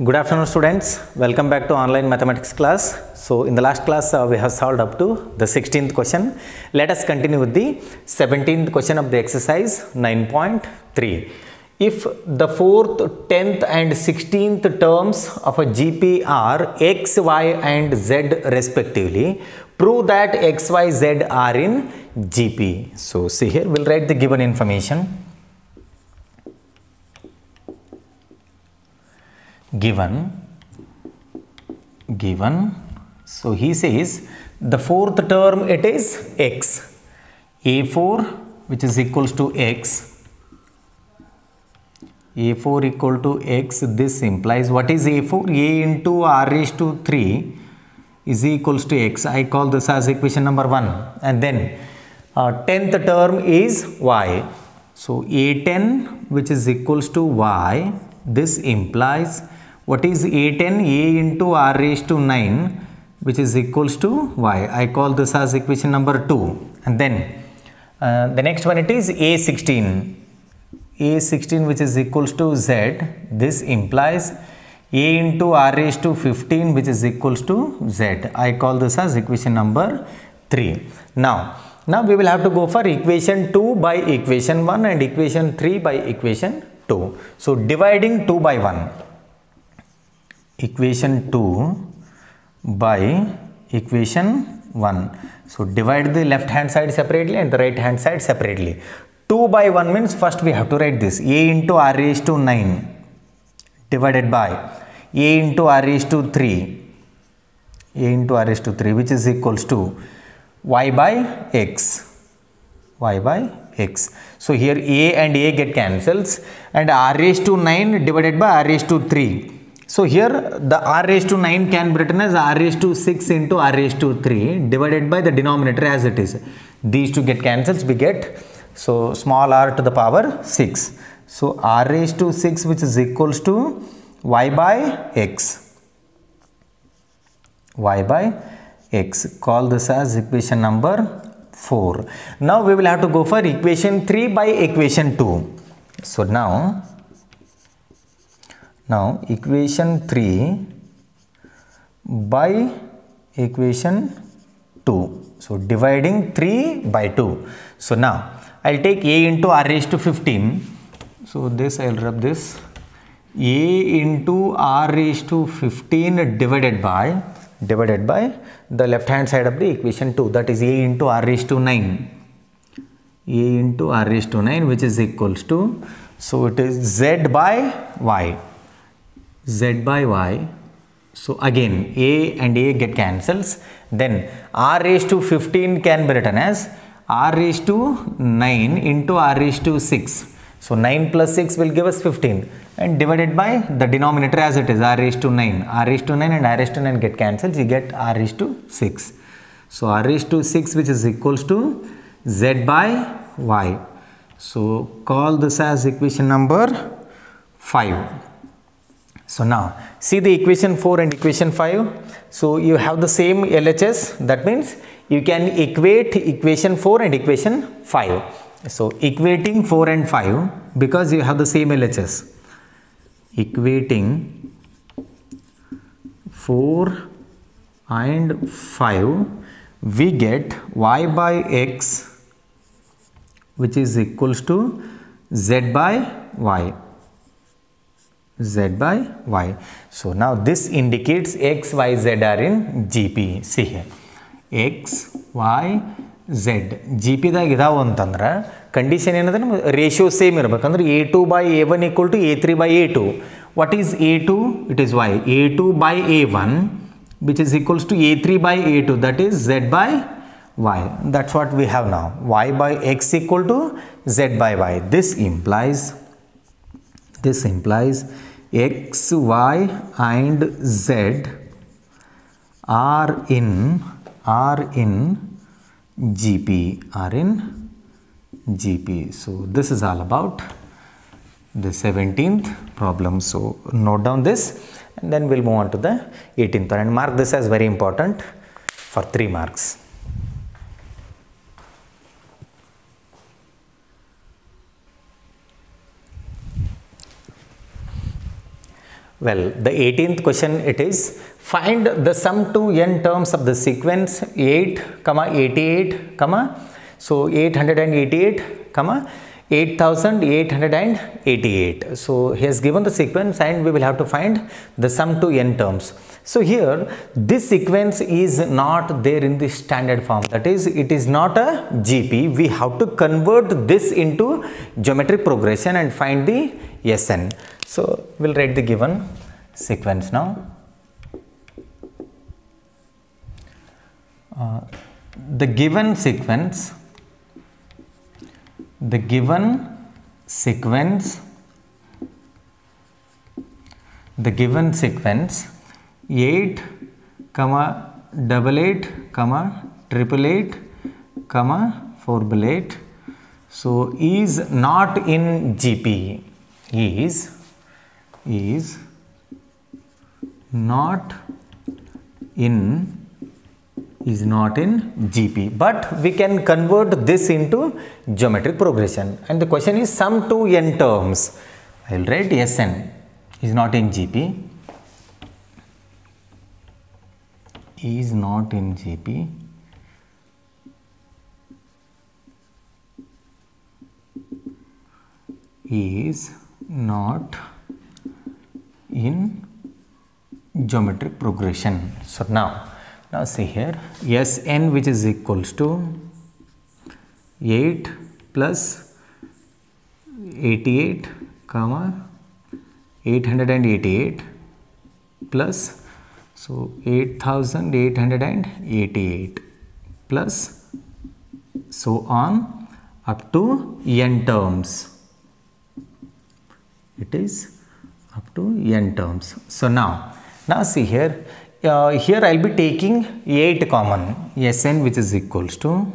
Good afternoon students, welcome back to online mathematics class. So in the last class we have solved up to the 16th question. Let us continue with the 17th question of the exercise 9.3. If the 4th, 10th and 16th terms of a GP are x, y and z respectively, prove that x, y, z are in GP. So see here, we'll write the given information. Given, so he says the 4th term it is x, a4 which is equals to x, a4 equal to x. This implies what is a4? A into r raised to 3 is equals to x. I call this as equation number 1. And then 10th term is y, so a10 which is equals to y. This implies what is a10? A into r raised to 9 which is equals to y. I call this as equation number 2. And then the next one it is a16. A16 which is equals to z. This implies a into r raised to 15 which is equals to z. I call this as equation number 3. Now we will have to go for equation 2 by equation 1 and equation 3 by equation 2. So dividing 2 by 1. Equation 2 by equation 1. So divide the left hand side separately and the right hand side separately. 2 by 1 means first we have to write this a into r raised to 9 divided by a into r raised to 3, which is equals to y by x. So here a and a get cancels and r raised to 9 divided by r raised to 3. So here the r raised to 9 can be written as r raised to 6 into r raised to 3 divided by the denominator as it is. These two get cancels, we get so small r to the power 6. So r raised to 6 which is equals to y by x. Call this as equation number 4. Now we will have to go for equation 3 by equation 2. So now equation 3 by equation 2. So dividing 3 by 2. So now I'll take a into r raised to 15. So this I'll rub this a into r raised to 15 divided by the left hand side of the equation 2, that is a into r raised to 9. Which is equals to, so it is z by y. So again a and a get cancels. Then r raised to 15 can be written as r raised to 9 into r raised to 6. So 9 plus 6 will give us 15 and divided by the denominator as it is r raised to 9. R raised to 9 and r raised to 9 get cancels. You get r raised to 6. So r raised to 6 which is equals to z by y. So call this as equation number 5. So now see the equation 4 and equation 5. So you have the same LHS, that means you can equate equation 4 and equation 5. So equating 4 and 5 because you have the same LHS. Equating 4 and 5 we get y by x which is equals to z by y. So now this indicates x, y, z are in GP. See here x, y, z GP ದಾಗ ಇದಾವ ಅಂತಂದ್ರೆ condition ಏನದ ratio same ಇರಬೇಕಂದ್ರೆ a2 by a1 equal to a3 by a2. What is a2? It is y. a2 by a1 which is equals to a3 by a2, that is z by y. That's what we have now. Y by x equal to z by y. This implies x, y and z are in GP. So this is all about the 17th problem. So note down this and then we'll move on to the 18th one and mark this as very important for 3 marks. Well, the 18th question it is, find the sum to n terms of the sequence 8, 88, so 888, 8888. So he has given the sequence and we will have to find the sum to n terms. So here this sequence is not there in the standard form, that is it is not a GP. We have to convert this into geometric progression and find the Sn. So we'll write the given sequence now. The given sequence 8, 88, 888, 488, so is not in GP, is not in GP, but we can convert this into geometric progression, and the question is sum to n terms. I will write Sn is not in GP, is not in GP, is not in geometric progression. So now see here, Sn which is equals to 8 plus 88, 888 plus, so 8888 plus so on up to n terms. It is up to n terms. So now see here, here I will be taking 8 common, Sn which is equals to,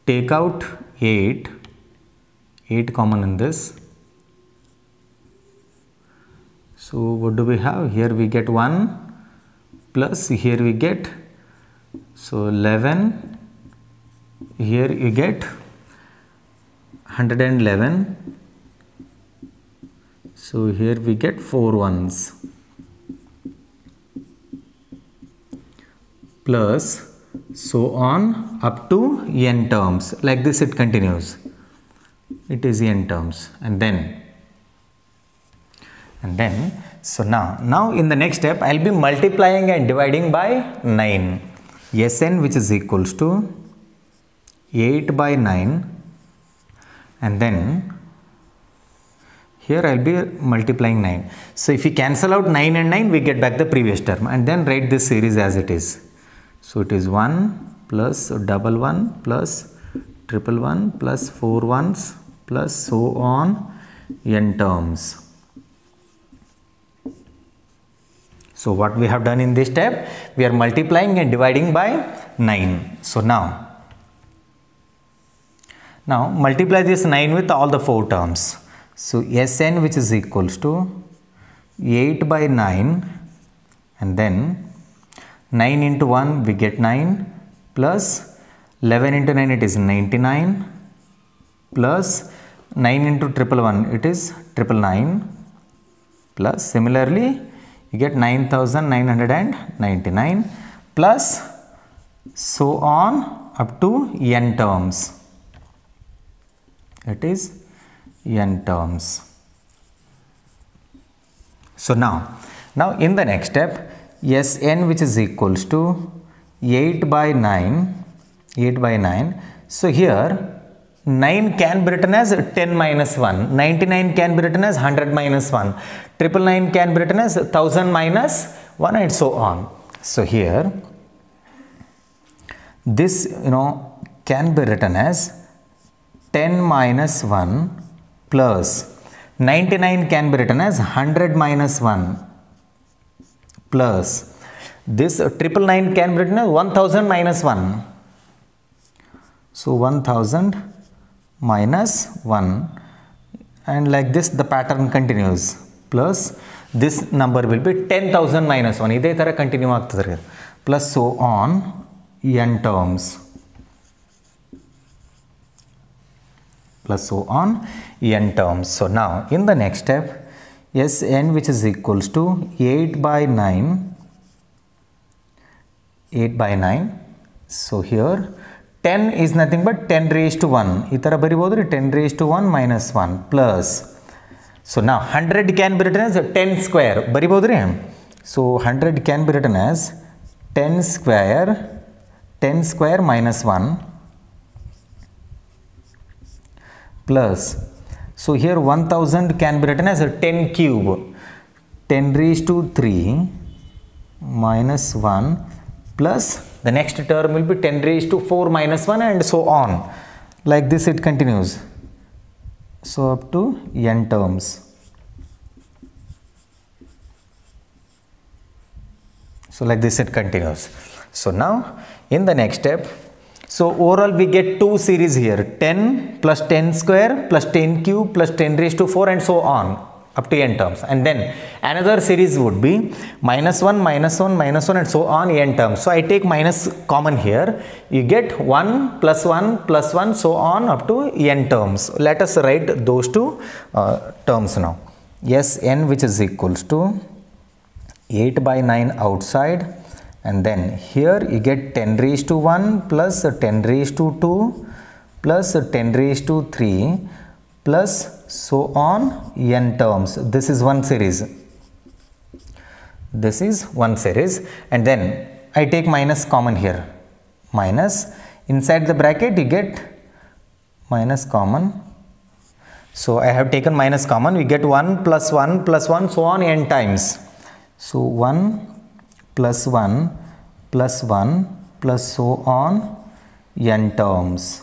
take out 8 common in this. So what do we have here? We get 1 plus here we get, so 11, here you get 111, so here we get 4 ones, plus so on up to n terms. Like this it continues, it is n terms, and then so now in the next step I will be multiplying and dividing by 9. Sn which is equals to 8 by 9, and then here I will be multiplying 9. So if we cancel out 9 and 9, we get back the previous term, and then write this series as it is. So it is 1 plus 11 plus 111 plus 4 ones plus so on n terms. So what we have done in this step, we are multiplying and dividing by 9. So now multiply this 9 with all the 4 terms. So Sn which is equals to 8 by 9, and then 9 into 1 we get 9, plus 11 into 9 it is 99, plus 9 into 111 it is 999, plus similarly you get 9999, plus so on up to n terms. It is n terms. So now in the next step, Sn which is equals to 8 by 9. So here 9 can be written as 10 minus 1, 99 can be written as 100 minus 1, 999 can be written as 1000 minus 1, and so on. So here this can be written as 10 minus 1 plus 99 can be written as 100 minus 1 plus this 999 can be written as 1000 minus 1. So 1000 minus 1, and like this the pattern continues, plus this number will be 10,000 minus 1. Ide tara continue aagtadre, plus so on n terms, plus so on n terms. So now in the next step, Sn which is equals to 8 by 9. So here 10 is nothing but 10 raised to 1. Itara baribodu 10 raised to 1 minus 1 plus. So now 100 can be written as 10 square. Baribodu. So 100 can be written as 10 square minus 1 plus. So here 1000 can be written as a 10 cube. 10 raised to 3 minus 1 plus the next term will be 10 raised to 4 minus 1 and so on. Like this it continues. So up to n terms. So like this it continues. So now in the next step, so overall we get two series here, 10 plus 10 square plus 10 cube plus 10 raised to 4 and so on up to n terms. And then another series would be minus 1 minus 1 minus 1 and so on n terms. So I take minus common here, you get 1 plus 1 plus 1 so on up to n terms. Let us write those two terms now. Sn which is equals to 8 by 9 outside, and then here you get 10 raised to 1 plus 10 raised to 2 plus 10 raised to 3 plus so on n terms. This is one series. This is one series, and then I take minus common here. Minus inside the bracket you get minus common. So I have taken minus common. We get 1 plus 1 plus 1 so on n times. So 1 plus 1 plus 1 plus so on n terms.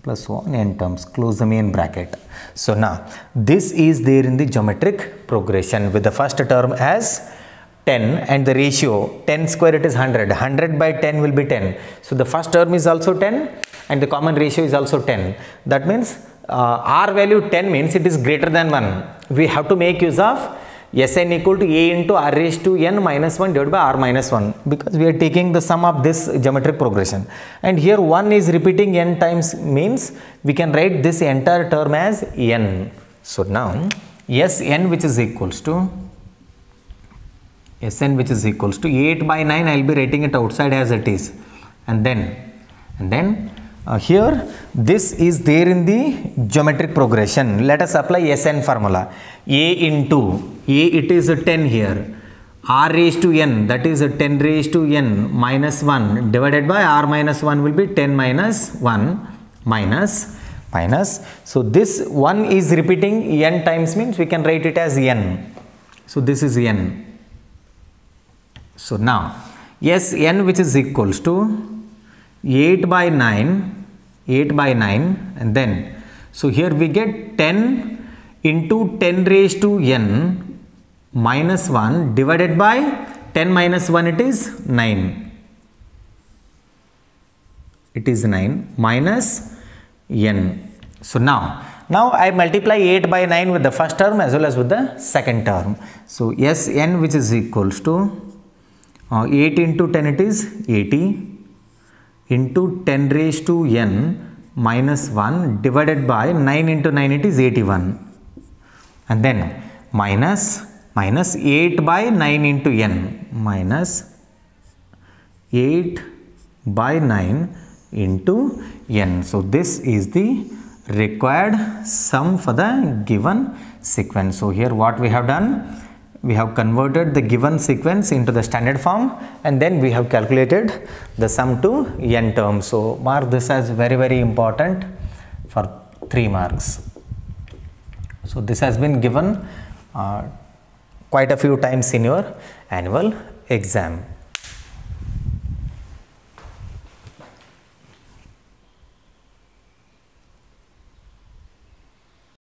Plus so on n terms. Close the main bracket. So now this is there in the geometric progression with the first term as 10 and the ratio 10 square it is 100. 100 by 10 will be 10. So the first term is also 10 and the common ratio is also 10. That means r value 10 means it is greater than 1. We have to make use of Sn equal to a into r raised to n minus 1 divided by r minus 1, because we are taking the sum of this geometric progression, and here 1 is repeating n times means we can write this entire term as n. So now Sn which is equals to 8 by 9, I will be writing it outside as it is, and then here this is there in the geometric progression. Let us apply Sn formula. A into a, it is a 10 here, r raised to n, that is a 10 raised to n minus 1 divided by r minus 1 will be 10 minus 1 minus. So this 1 is repeating n times means we can write it as n. So this is n. So now Sn which is equals to 8 by 9, and then so here we get 10 into 10 raised to n minus 1 divided by 10 minus 1, it is 9. It is 9 minus n. So now I multiply 8 by 9 with the first term as well as with the second term. So Sn which is equals to 8 into 10 it is 80 into 10 raised to n minus 1 divided by 9 into 9 it is 81, and then minus 8 by 9 into n minus 8 by 9 into n. So this is the required sum for the given sequence. So here what we have done, we have converted the given sequence into the standard form, and then we have calculated the sum to n terms. So mark this as very important for 3 marks. So this has been given quite a few times in your annual exam.